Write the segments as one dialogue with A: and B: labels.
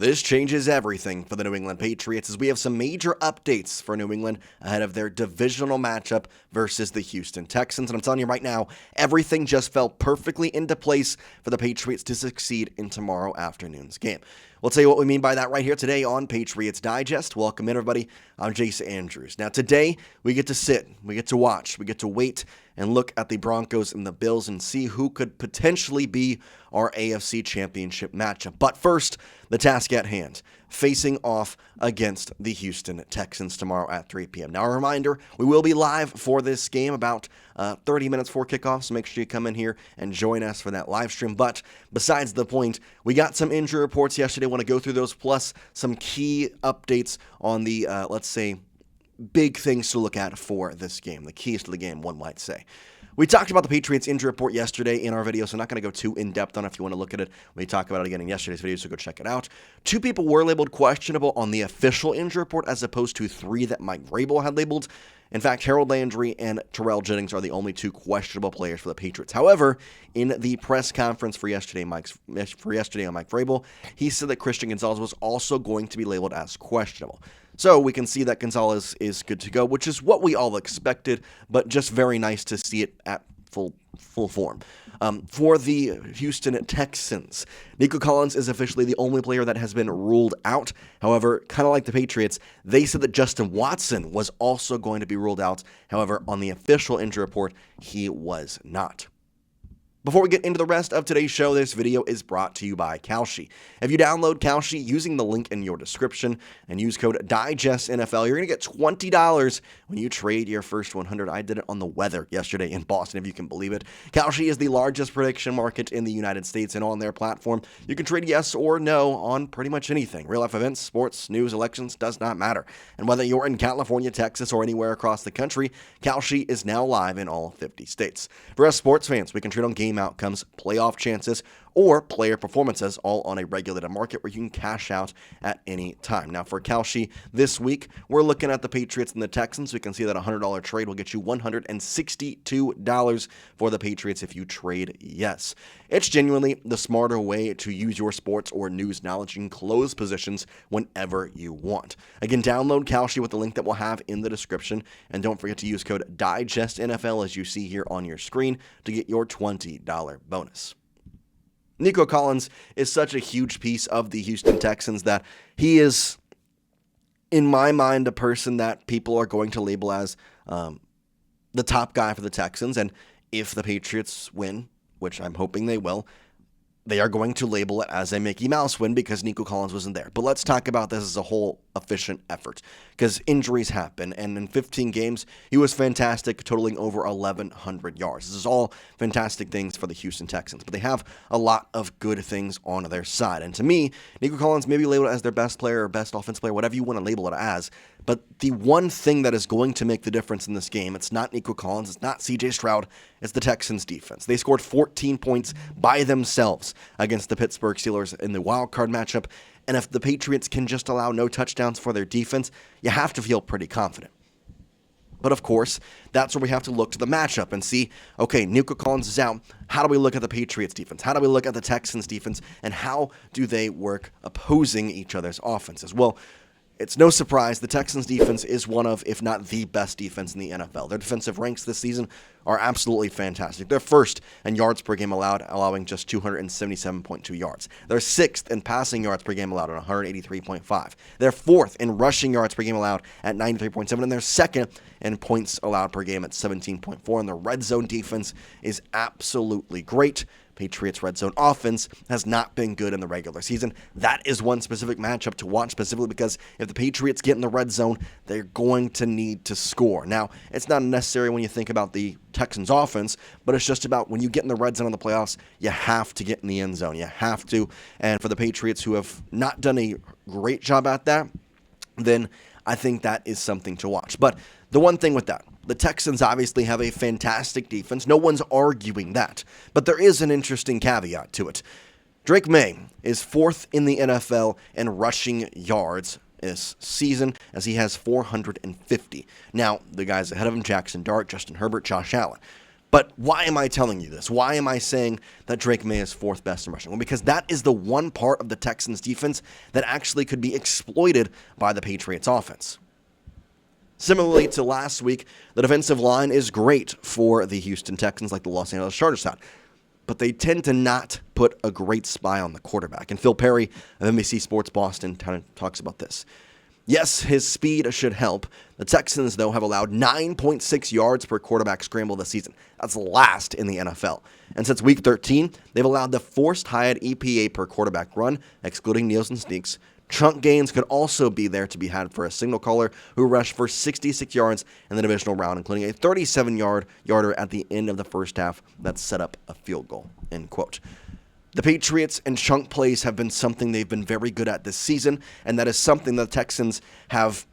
A: This changes everything for the New England Patriots as we have some major updates for New England ahead of their divisional matchup versus the Houston Texans. And I'm telling you right now, everything just fell perfectly into place for the Patriots to succeed in tomorrow afternoon's game. We'll tell you what we mean by that right here today on Patriots Digest. Welcome in, everybody. I'm Jace Andrews. Now, today, we get to sit, we get to watch, we get to wait and look at the Broncos and the Bills and see who could potentially be our AFC Championship matchup. But first, the task at hand, facing off against the Houston Texans tomorrow at 3 p.m. Now, a reminder, we will be live for this game about 30 minutes before kickoff, so make sure you come in here and join us for that live stream. But besides the point, we got some injury reports yesterday. I want to go through those, plus some key updates on the, let's say, big things to look at for this game, the keys to the game, one might say. We talked about the Patriots injury report yesterday in our video, so I'm not going to go too in-depth on it. If you want to look at it, we talked about it again in yesterday's video, so go check it out. 2 people were labeled questionable on the official injury report as opposed to 3 that Mike Vrable had labeled. In fact, Harold Landry and Terrell Jennings are the only 2 questionable players for the Patriots. However, in the press conference for yesterday on Mike Vrable, he said that Christian Gonzalez was also going to be labeled as questionable. So we can see that Gonzalez is good to go, which is what we all expected, but just very nice to see it at full form. For the Houston Texans, Nico Collins is officially the only player that has been ruled out. However, kind of like the Patriots, they said that Justin Watson was also going to be ruled out. However, on the official injury report, he was not. Before we get into the rest of today's show, this video is brought to you by Kalshi. If you download Kalshi using the link in your description and use code DIGESTNFL, you're going to get $20 when you trade your first 100. I did it on the weather yesterday in Boston, if you can believe it. Kalshi is the largest prediction market in the United States, and on their platform, you can trade yes or no on pretty much anything. Real-life events, sports, news, elections, does not matter. And whether you're in California, Texas, or anywhere across the country, Kalshi is now live in all 50 states. For us sports fans, we can trade on game outcomes, playoff chances, or player performances, all on a regulated market where you can cash out at any time. Now, for Kalshi this week, we're looking at the Patriots and the Texans. We can see that a $100 trade will get you $162 for the Patriots if you trade yes. It's genuinely the smarter way to use your sports or news knowledge. You can close positions whenever you want. Again, download Kalshi with the link that we'll have in the description, and don't forget to use code DIGESTNFL as you see here on your screen to get your $20 bonus. Nico Collins is such a huge piece of the Houston Texans that he is, in my mind, a person that people are going to label as the top guy for the Texans. And if the Patriots win, which I'm hoping they will, they are going to label it as a Mickey Mouse win because Nico Collins wasn't there. But let's talk about this as a whole efficient effort because injuries happen. And in 15 games, he was fantastic, totaling over 1,100 yards. This is all fantastic things for the Houston Texans. But they have a lot of good things on their side. And to me, Nico Collins may be labeled as their best player or best offensive player, whatever you want to label it as. But the one thing that is going to make the difference in this game, it's not Nico Collins, it's not CJ Stroud, it's the Texans defense. They scored 14 points by themselves against the Pittsburgh Steelers in the wild card matchup. And if the Patriots can just allow no touchdowns for their defense, you have to feel pretty confident. But of course, that's where we have to look to the matchup and see, okay, Nico Collins is out. How do we look at the Patriots defense? How do we look at the Texans defense? And how do they work opposing each other's offenses? Well, it's no surprise the Texans defense is one of, if not the best defense in the NFL. Their defensive ranks this season are absolutely fantastic. They're first in yards per game allowed, allowing just 277.2 yards. They're 6th in passing yards per game allowed at 183.5. They're 4th in rushing yards per game allowed at 93.7, and they're 2nd in points allowed per game at 17.4. And the red zone defense is absolutely great. Patriots red zone offense has not been good in the regular season. That is one specific matchup to watch specifically because if the Patriots get in the red zone, they're going to need to score. Now, it's not necessary when you think about the Texans offense, but it's just about when you get in the red zone in the playoffs, you have to get in the end zone. You have to. And for the Patriots who have not done a great job at that, then I think that is something to watch. But the one thing with that, the Texans obviously have a fantastic defense. No one's arguing that. But there is an interesting caveat to it. Drake Maye is 4th in the NFL in rushing yards this season as he has 450. Now, the guys ahead of him, Jackson Dart, Justin Herbert, Josh Allen. But why am I telling you this? Why am I saying that Drake Maye is fourth best in rushing? Well, because that is the one part of the Texans defense that actually could be exploited by the Patriots offense. Similarly to last week, the defensive line is great for the Houston Texans, like the Los Angeles Chargers had. But they tend to not put a great spy on the quarterback. And Phil Perry of NBC Sports Boston kind of talks about this. Yes, his speed should help. The Texans, though, have allowed 9.6 yards per quarterback scramble this season. That's last in the NFL. And since Week 13, they've allowed the fourth highest EPA per quarterback run, excluding kneels and sneaks. Chunk gains could also be there to be had for a signal caller who rushed for 66 yards in the divisional round, including a 37-yarder at the end of the first half that set up a field goal, end quote. The Patriots and chunk plays have been something they've been very good at this season, and that is something the Texans have,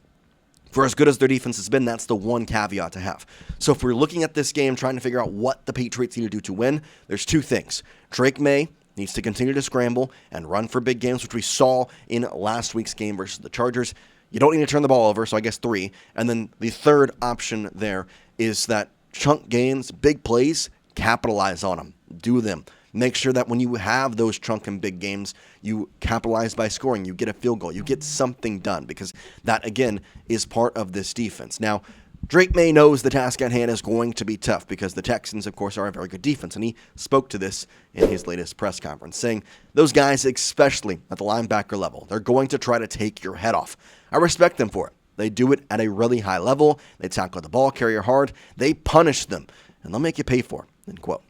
A: for as good as their defense has been, that's the one caveat to have. So if we're looking at this game, trying to figure out what the Patriots need to do to win, there's two things. Drake Maye needs to continue to scramble and run for big games, which we saw in last week's game versus the Chargers. You don't need to turn the ball over, so I guess 3. And then the third option there is that chunk gains, big plays, capitalize on them. Do them. Make sure that when you have those chunk and big games, you capitalize by scoring. You get a field goal. You get something done, because that, again, is part of this defense. Now, Drake Maye knows the task at hand is going to be tough because the Texans, of course, are a very good defense, and he spoke to this in his latest press conference, saying those guys, especially at the linebacker level, they're going to try to take your head off. I respect them for it. They do it at a really high level. They tackle the ball carrier hard. They punish them, and they'll make you pay for it, end quote.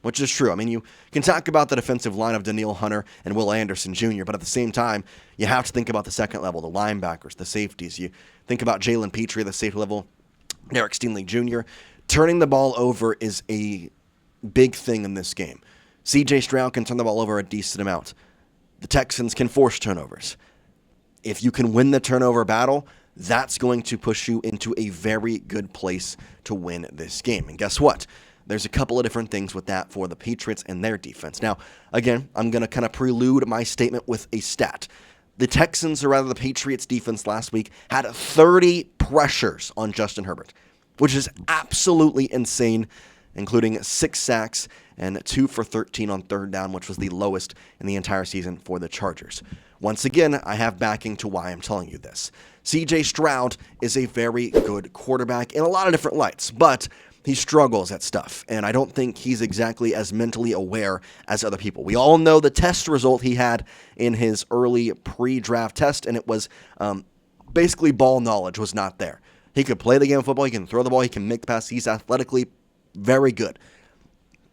A: Which is true. I mean, you can talk about the defensive line of Danielle Hunter and Will Anderson Jr., but at the same time, you have to think about the second level, the linebackers, the safeties. You think about Jalen Petrie at the safety level, Derek Stingley Jr. Turning the ball over is a big thing in this game. CJ Stroud can turn the ball over a decent amount. The Texans can force turnovers. If you can win the turnover battle, that's going to push you into a very good place to win this game. And guess what? There's a couple of different things with that for the Patriots and their defense. Now, again, I'm going to kind of prelude my statement with a stat. The Texans, or rather the Patriots defense last week, had 30 pressures on Justin Herbert, which is absolutely insane, including 6 sacks and 2 for 13 on third down, which was the lowest in the entire season for the Chargers. Once again, I have backing to why I'm telling you this. CJ Stroud is a very good quarterback in a lot of different lights, but he struggles at stuff, and I don't think he's exactly as mentally aware as other people. We all know the test result he had in his early pre-draft test, and it was basically ball knowledge was not there. He could play the game of football, he can throw the ball, he can make the pass, he's athletically very good.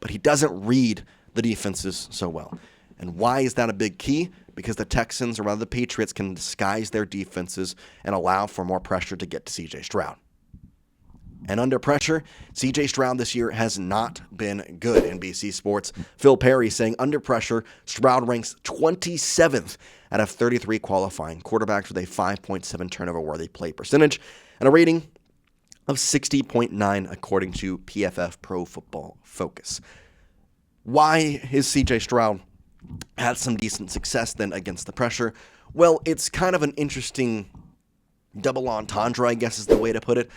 A: But he doesn't read the defenses so well. And why is that a big key? Because the Texans, or rather the Patriots, can disguise their defenses and allow for more pressure to get to CJ Stroud. And under pressure, CJ Stroud this year has not been good. NBC Sports' Phil Perry saying under pressure, Stroud ranks 27th out of 33 qualifying quarterbacks with a 5.7 turnover-worthy play percentage and a rating of 60.9 according to PFF Pro Football Focus. Why is CJ Stroud had some decent success then against the pressure? Well, it's kind of an interesting double entendre, I guess is the way to put it.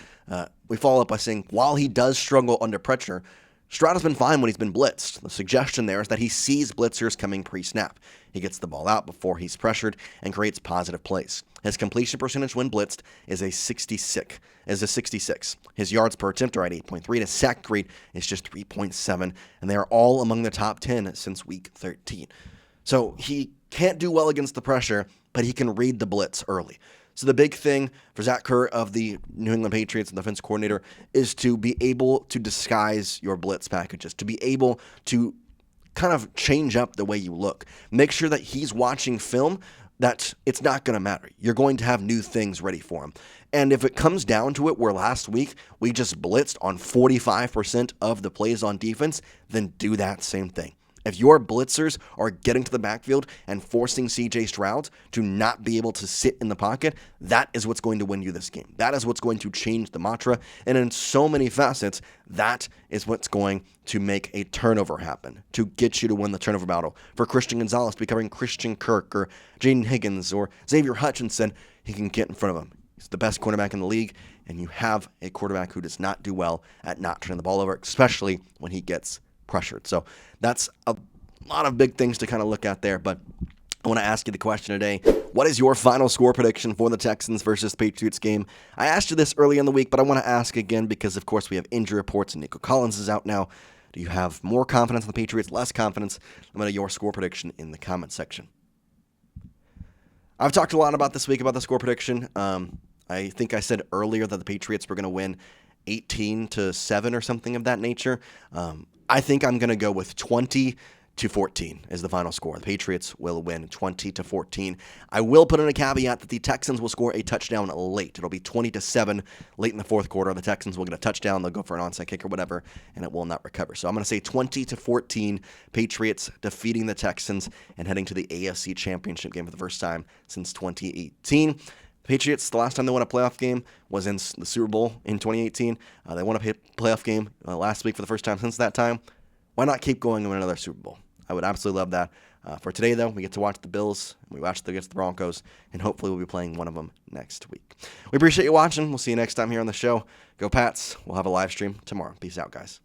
A: We follow up by saying, while he does struggle under pressure, Stroud has been fine when he's been blitzed. The suggestion there is that he sees blitzers coming pre-snap. He gets the ball out before he's pressured and creates positive plays. His completion percentage when blitzed is a 66. His yards per attempt are at 8.3. His sack rate is just 3.7, and they are all among the top 10 since week 13. So he can't do well against the pressure, but he can read the blitz early. So the big thing for Zach Kerr of the New England Patriots and defense coordinator is to be able to disguise your blitz packages, to be able to kind of change up the way you look. Make sure that he's watching film that it's not going to matter. You're going to have new things ready for him. And if it comes down to it where last week we just blitzed on 45% of the plays on defense, then do that same thing. If your blitzers are getting to the backfield and forcing CJ Stroud to not be able to sit in the pocket, that is what's going to win you this game. That is what's going to change the mantra. And in so many facets, that is what's going to make a turnover happen, to get you to win the turnover battle. For Christian Gonzalez becoming Christian Kirk or Jaden Higgins or Xavier Hutchinson, he can get in front of him. He's the best cornerback in the league. and you have a quarterback who does not do well at not turning the ball over, especially when he gets pressured. So that's a lot of big things to kind of look at there, but I want to ask you the question today. What is your final score prediction for the Texans versus Patriots game? I asked you this early in the week, but I want to ask again because, of course, we have injury reports and Nico Collins is out now. Do you have more confidence in the Patriots, less confidence? Let me know your score prediction in the comment section. I've talked a lot about this week about the score prediction. I think I said earlier that the Patriots were going to win 18-7 or something of that nature. I think I'm going to go with 20-14 is the final score. The Patriots will win 20-14. I will put in a caveat that the Texans will score a touchdown late. It'll be 20-7 late in the fourth quarter. The Texans will get a touchdown. They'll go for an onside kick or whatever, and it will not recover. So I'm going to say 20-14, Patriots defeating the Texans and heading to the AFC Championship game for the first time since 2018. Patriots, the last time they won a playoff game was in the Super Bowl in 2018. They won a playoff game last week for the first time since that time. Why not keep going and win another Super Bowl? I would absolutely love that. For today, though, we get to watch the Bills, and we watch against the Broncos, and hopefully we'll be playing one of them next week. We appreciate you watching. We'll see you next time here on the show. Go Pats. We'll have a live stream tomorrow. Peace out, guys.